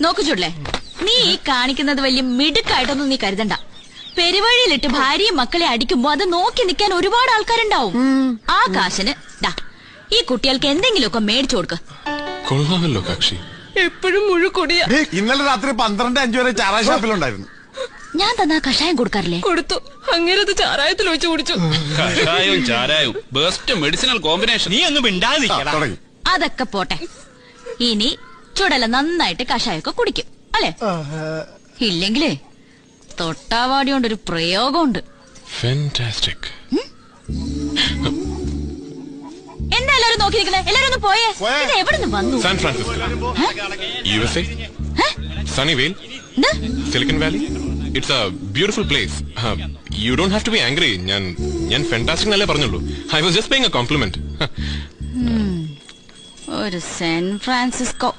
നോക്കു ചുടലേ, നീ ഈ കാണിക്കുന്നത് വലിയ മിടുക്കായിട്ടൊന്നും നീ കരുതണ്ട. പെരുവഴിയിലിട്ട് ഭാര്യയും മക്കളെ അടിക്കുമ്പോ അത് നോക്കി നിൽക്കാൻ ഒരുപാട് ആൾക്കാരുണ്ടാവും. ആ കാശിന് ഈ കുട്ടികൾക്ക് എന്തെങ്കിലുമൊക്കെ മേടിച്ചു കൊടുക്ക. കൊള്ളാമല്ലോ കക്ഷി. എപ്പോഴും മുഴുക്കൊടിയ. ഇന്നലെ രാത്രി 12-5 വരെ ചാരായ ഷാപ്പിലുണ്ടായിരുന്നു. ഞാൻ തന്നാ കഷായം കൊടുക്കാറില്ലേ? കൊടുത്തു. അങ്ങേരത് ചാരായത്തിൽ ഒഴിച്ചു കുടിച്ചു. കഷായവും ചാരായവും ബെസ്റ്റ് മെഡിസിനൽ കോമ്പിനേഷൻ. നീ ഒന്നും മിണ്ടാതിരിക്കടാ. അതൊക്കെ പോട്ടെ, ഇനി ചുടല നന്നായിട്ട് കഷായമൊക്കെ കുടിക്കും അല്ലേ? ഇല്ലെങ്കിലേ തൊട്ടാവാടി കൊണ്ടൊരു പ്രയോഗമുണ്ട്. ഫാന്റാസ്റ്റിക്. എന്താ എല്ലാരും നോക്കി നിൽക്കണേ? എല്ലാരും ഒന്ന് പോയേ. ഇത് എവിടെ നിന്ന് വന്നു? San Francisco, USA, Sunnyvale, Silicon Valley. It's a beautiful place. You don't have to be angry. ഞാൻ ഫാന്റാസ്റ്റിക് എന്നല്ലേ പറഞ്ഞുള്ളൂ. I was just paying a compliment. ഒരു സാൻ ഫ്രാൻസിസ്കോ.